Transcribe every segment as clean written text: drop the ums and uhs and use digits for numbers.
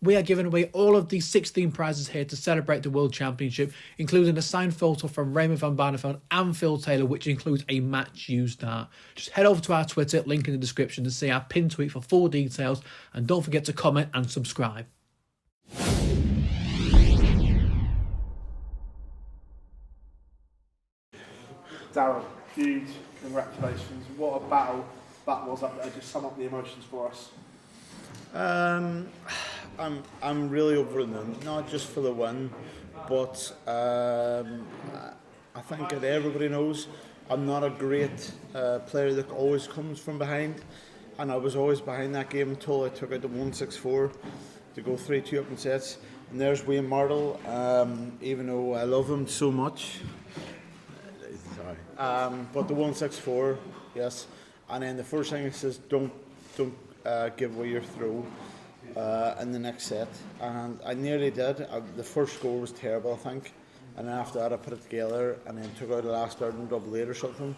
we are giving away all of these 16 prizes here to celebrate the World Championship, including a signed photo from Raymond van Barneveld and Phil Taylor, which includes a match used art. Just head over to our Twitter, link in the description, to see our pinned tweet for full details, and don't forget to comment and subscribe. Daryl, huge congratulations. What a battle that was up there. Just sum up the emotions for us. I'm really over the moon, not just for the win, but I think that everybody knows I'm not a great player that always comes from behind, and I was always behind that game until I took out the 1-6-4 to go 3-2 up in sets. And there's Wayne Mardle, even though I love him so much. But the 1-6-4, yes. And then the first thing he says, don't give away your throw in the next set. And I nearly did. The first score was terrible, I think. And then after that, I put it together and then took out the last third and double 8 or something.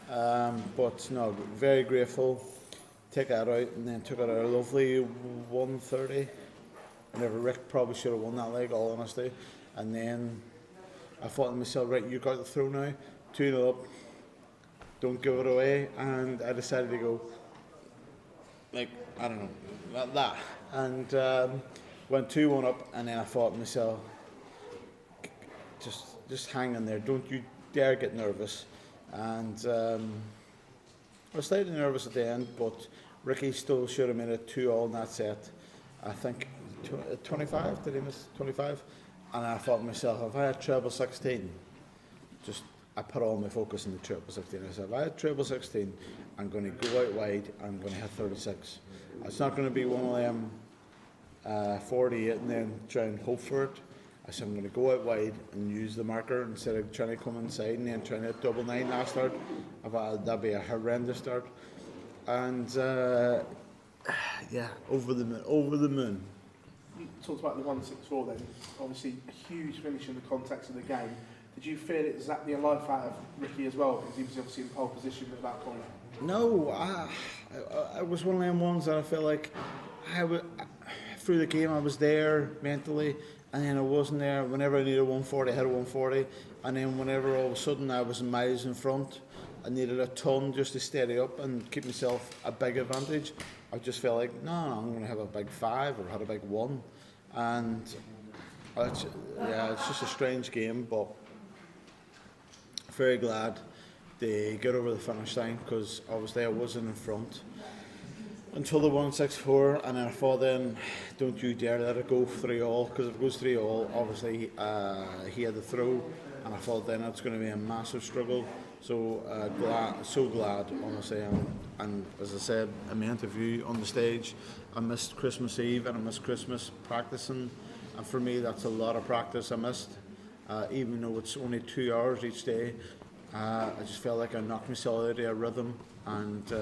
But no, very grateful. Take that out and then took out a lovely 130. Whenever Rick probably should have won that leg, all honesty. And then I thought to myself, right, you got the throw now. 2-0 up, don't give it away, and I decided to go, like, I don't know, like that, and went 2-1 up, and then I thought to myself, just hang in there, don't you dare get nervous, and I was slightly nervous at the end, but Ricky still should have made it 2-all in that set. I think 25, did he miss 25? And I thought to myself, if I had treble 16, I put all my focus on the treble 16. I said, if I had treble 16, I'm going to go out wide, I'm going to hit 36. It's not going to be one of them 48 and then try and hope for it. I said, I'm going to go out wide and use the marker instead of trying to come inside and then trying to hit double 9 last start. That'd be a horrendous start. And yeah, over the moon. You talked about the 1-6-4 then. Obviously, a huge finish in the context of the game. Did you feel it zapped your life out of Ricky as well? Because he was obviously in pole position at that point. No, I was one of them ones that I felt like through the game I was there mentally, and then I wasn't there. Whenever I needed 140, I had a 140, and then whenever all of a sudden I was miles in front, I needed a ton just to steady up and keep myself a big advantage. I just felt like, no, I'm going to have a big 5 or had a big 1, and it's just a strange game, but very glad they get over the finish line because obviously I wasn't in front until the 1-6-4, and then I thought then, don't you dare let it go 3-all, because if it goes 3-all, obviously he had the throw, and I thought then it's going to be a massive struggle. So glad, honestly, and as I said in my interview on the stage, I missed Christmas Eve and I missed Christmas practicing, and for me that's a lot of practice I missed. Even though it's only 2 hours each day, I just felt like I knocked myself out of a rhythm, and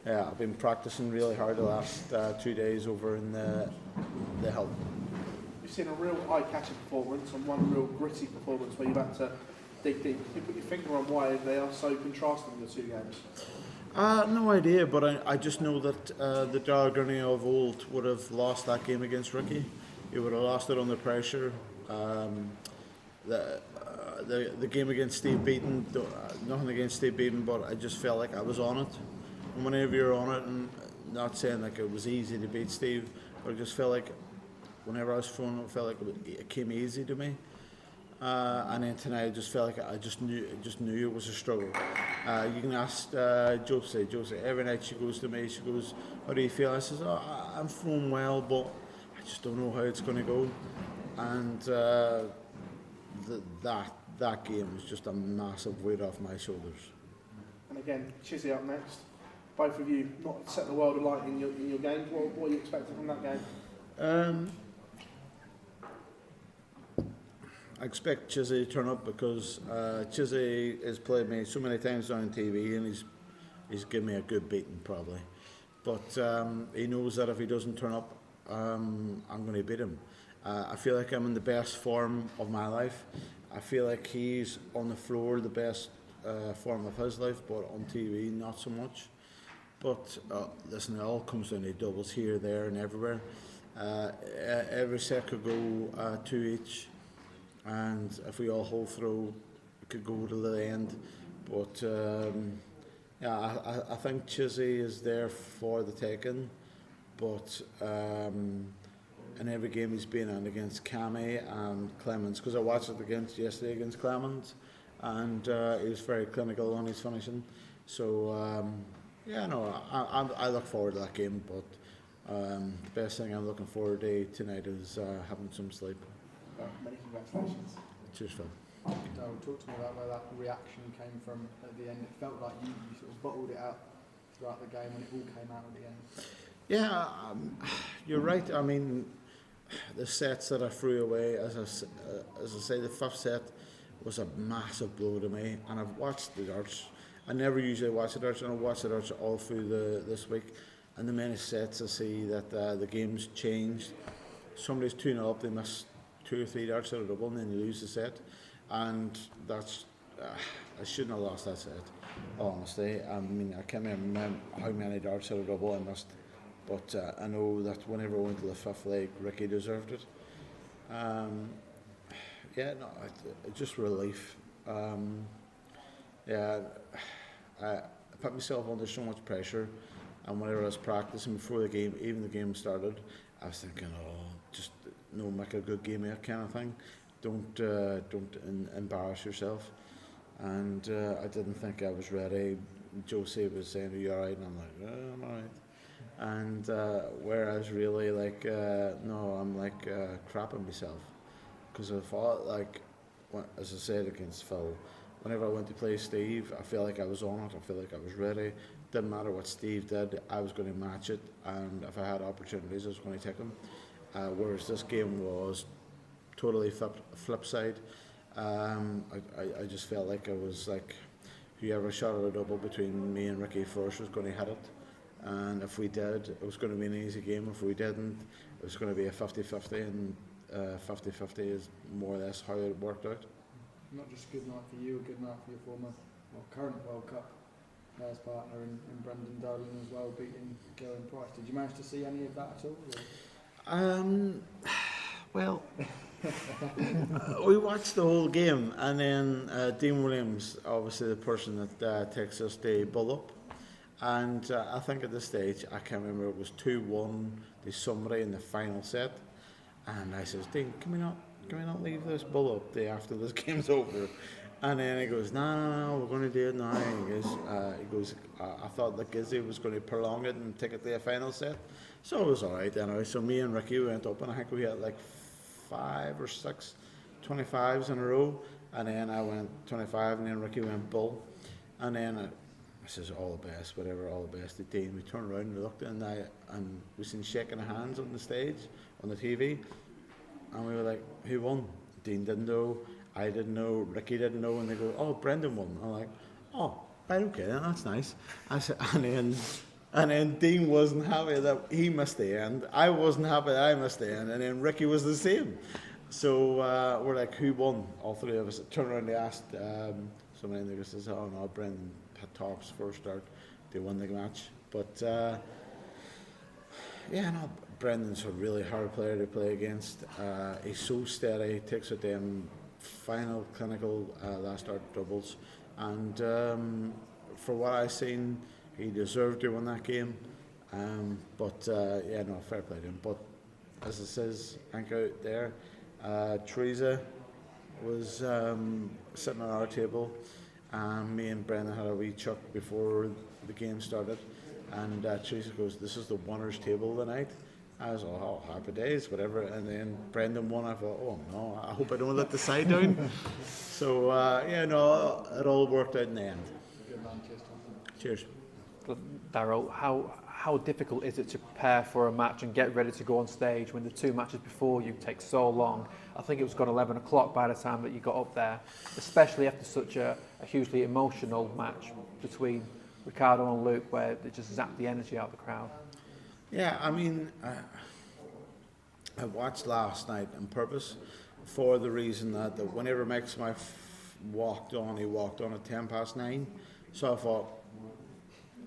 I've been practicing really hard the last 2 days over in the hill. You've seen a real eye-catching performance and one real gritty performance where you've had to dig deep. Can you put your finger on why they are so contrasting, the two games? No idea, but I just know that the Daryl Gurney of old would have lost that game against Ricky. He would have lost it under pressure. The game against Steve Beaton, nothing against Steve Beaton, but I just felt like I was on it. And whenever you're on it, and not saying like it was easy to beat Steve, but I just felt like whenever I was throwing it felt like it came easy to me. And then tonight I just felt like I just knew it was a struggle. You can ask Josie, every night she goes to me, she goes, how do you feel? I says, I'm throwing well, but I just don't know how it's going to go. And that game was just a massive weight off my shoulders. And again, Chizzy up next. Both of you not setting the world alight in your games. What are you expecting from that game? I expect Chizzy to turn up because Chizzy has played me so many times on TV and he's given me a good beating probably. But he knows that if he doesn't turn up, I'm going to beat him. I feel like I'm in the best form of my life. I feel like he's on the floor the best form of his life, but on TV not so much. But listen, it all comes down to doubles here, there and everywhere. Every set could go 2 each, and if we all hold through, it could go to the end. But yeah, I think Chizzy is there for the taking, but in every game he's been in against Cammy and Clemens, because I watched it yesterday against Clemens, and he was very clinical on his finishing. So yeah, no, I look forward to that game, but the best thing I'm looking forward to tonight is having some sleep. Many congratulations. Cheers, Phil. Daryl, talk to me about where that reaction came from at the end. It felt like you sort of bottled it up throughout the game and it all came out at the end. Yeah, you're right. I mean, the sets that I threw away, as I say, the fifth set was a massive blow to me, and I've watched the darts. I never usually watch the darts, and I watched the darts all through this week, and the many sets I see that the game's changed. Somebody's 2-0 up, they miss 2 or 3 darts out of double, and then you lose the set, and that's I shouldn't have lost that set, honestly. I mean, I can't remember how many darts out of double I missed, but I know that whenever I went to the fifth leg, Ricky deserved it. Yeah, no, just relief. Yeah, I put myself under so much pressure, and whenever I was practicing before the game, even the game started, I was thinking, oh, just no, make a good game here, kind of thing. Don't embarrass yourself. And I didn't think I was ready. Josie was saying, "Are you alright?" And I'm like, "Oh, I'm alright." And whereas really, like, no, I'm like crapping myself, because I thought, like, as I said against Phil, whenever I went to play Steve, I feel like I was on it. I feel like I was ready. Didn't matter what Steve did, I was going to match it, and if I had opportunities, I was going to take them. Whereas this game was totally flip side. I just felt like I was like, whoever shot at a double between me and Ricky first was going to hit it, and if we did, it was going to be an easy game. If we didn't, it was going to be a 50-50, and 50-50 is more or less how it worked out. Not just a good night for you, a good night for your former, current World Cup players partner in Brendan Darling as well, beating Geraint Price. Did you manage to see any of that at all? Well, we watched the whole game, and then Dean Williams, obviously the person that takes us to bull up, and I think at this stage, I can't remember, it was 2-1 to somebody in the final set, and I says, "Dean, can we not leave this bull up day after this game's over?" And then he goes, no, we're going to do it now. He goes, I thought that Chizzy was going to prolong it and take it to a final set. So it was all right anyway. So me and Ricky went up, and I think we had like 5 or 6 25s in a row. And then I went 25, and then Ricky went bull. And then I says, all the best, whatever, all the best to Dean. We turned around and we looked, and we seen shaking hands on the stage, on the TV. And we were like, who won? Dean didn't know. I didn't know, Ricky didn't know, and they go, "Oh, Brendan won." I'm like, "Oh, right, okay, then that's nice." I said, and then Dean wasn't happy that he missed the end. I wasn't happy that I missed the end, and then Ricky was the same. So we're like, "Who won?" All three of us turned around and asked somebody, and they says, "Oh no, Brendan had tops first start. They won the match." But yeah, no, Brendan's a really hard player to play against. He's so steady, takes it them final clinical last start doubles, and for what I've seen, he deserved to win that game. But yeah, no, fair play to him. But as it says, Hank out there, Teresa was sitting at our table, and me and Brendan had a wee chuck before the game started, and Teresa goes, "This is the winners' table tonight." I was like, "Oh, happy days, whatever." And then Brendan won. I thought, "Oh no, I hope I don't let the side down." So yeah, no, it all worked out in the end. Good man, Cheers. Daryl, how difficult is it to prepare for a match and get ready to go on stage when the 2 matches before you take so long? I think it was gone 11 o'clock by the time that you got up there, especially after such a hugely emotional match between Ricardo and Luke, where they just zapped the energy out of the crowd. Yeah, I mean, I watched last night on purpose for the reason that whenever Mike Smith walked on, he walked on at 9:10. So I thought,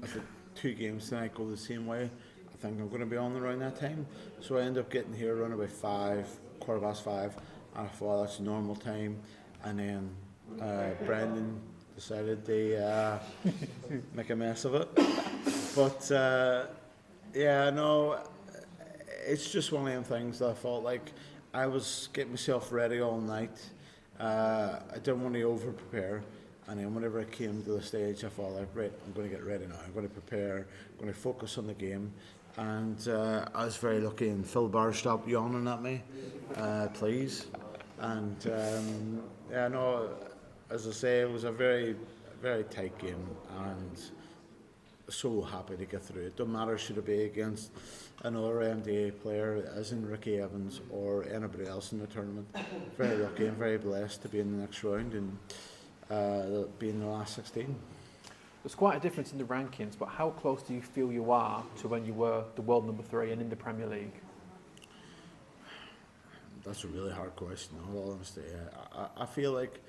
if the 2 games tonight go the same way, I I think I'm going to be on around that time. So I end up getting here around about 5:15. I thought, well, that's normal time. And then Brendan decided to make a mess of it. But yeah, no, it's just one of them things that I felt like I was getting myself ready all night. I didn't want to over prepare. And then whenever I came to the stage, I felt like, right, I'm going to get ready now. I'm going to prepare. I'm going to focus on the game. And I was very lucky, and Phil Barr stopped yawning at me, please. And yeah, no, as I say, it was a very, very tight game, and so happy to get through it. Don't matter should it be against another MDA player, as in Ricky Evans or anybody else in the tournament. Very lucky and very blessed to be in the next round and be in the last 16. There's quite a difference in the rankings, but how close do you feel you are to when you were the world number 3 and in the Premier League? That's a really hard question, in all honesty. I feel like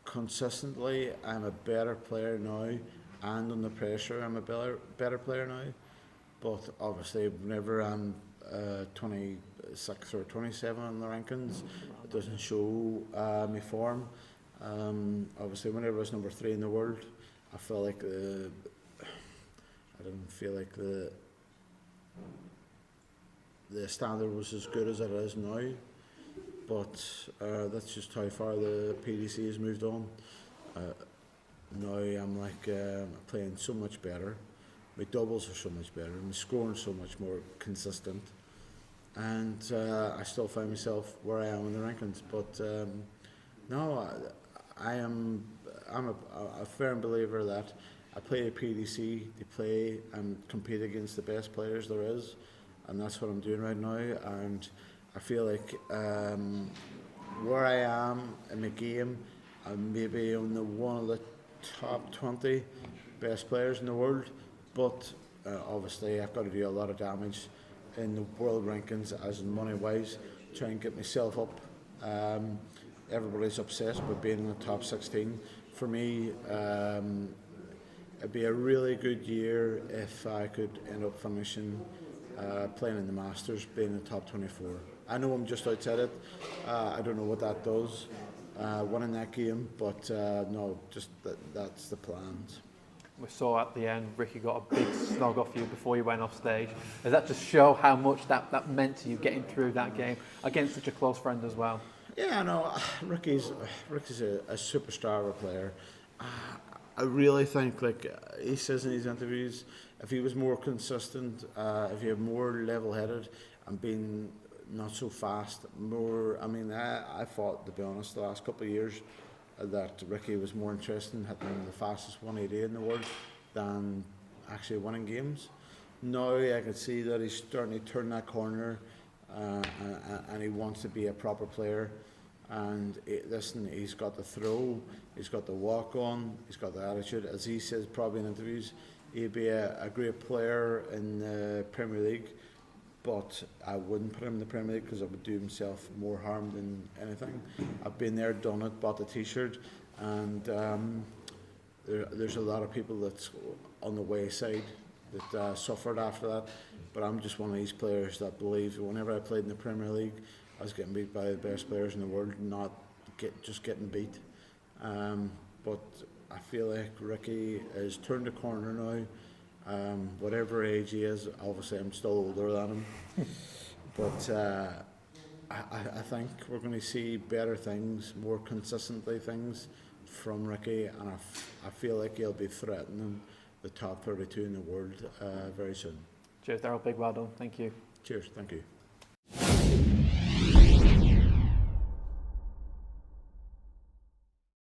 consistently I'm a better player now, and under pressure I'm a better player now. But obviously whenever I'm 26 or 27 in the rankings, it doesn't show my form. Obviously whenever I was number 3 in the world, I felt like I didn't feel like the standard was as good as it is now. But that's just how far the PDC has moved on. Now I'm like playing so much better. My doubles are so much better. My scoring so much more consistent. And I still find myself where I am in the rankings. But no, I'm a firm believer that I play a PDC to play and compete against the best players there is, and that's what I'm doing right now. And I feel like where I am in my game, I'm maybe on one of the top 20 best players in the world, but obviously I've got to do a lot of damage in the world rankings, as in money wise, try and get myself up. Everybody's obsessed with being in the top 16. For me, it'd be a really good year if I could end up finishing playing in the Masters, being in the top 24. I know I'm just outside it. I don't know what that does, winning that game, but no, just that's the plans. We saw at the end, Ricky got a big snog off you before you went off stage. Does that just show how much that meant to you getting through that game against such a close friend as well? Yeah, no, Ricky's a superstar of a player. I really think, like he says in his interviews, if he was more consistent, if he had more level-headed and being not so fast, more. I mean, I thought, to be honest, the last couple of years that Ricky was more interested in hitting the fastest 180 in the world than actually winning games. Now I can see that he's starting to turn that corner, and he wants to be a proper player. And listen, he's got the throw, he's got the walk on, he's got the attitude. As he says probably in interviews, he'd be a great player in the Premier League, but I wouldn't put him in the Premier League because it would do himself more harm than anything. I've been there, done it, bought the t-shirt, and there's a lot of people that's on the wayside that suffered after that. But I'm just one of these players that believes whenever I played in the Premier League, I was getting beat by the best players in the world, not just getting beat. But I feel like Ricky has turned the corner now. Whatever age he is, obviously I'm still older than him. But I think we're going to see better things, more consistently things from Ricky, and I feel like he'll be threatening the top 32 in the world very soon. Cheers, Daryl. Big well done. Thank you. Cheers. Thank you.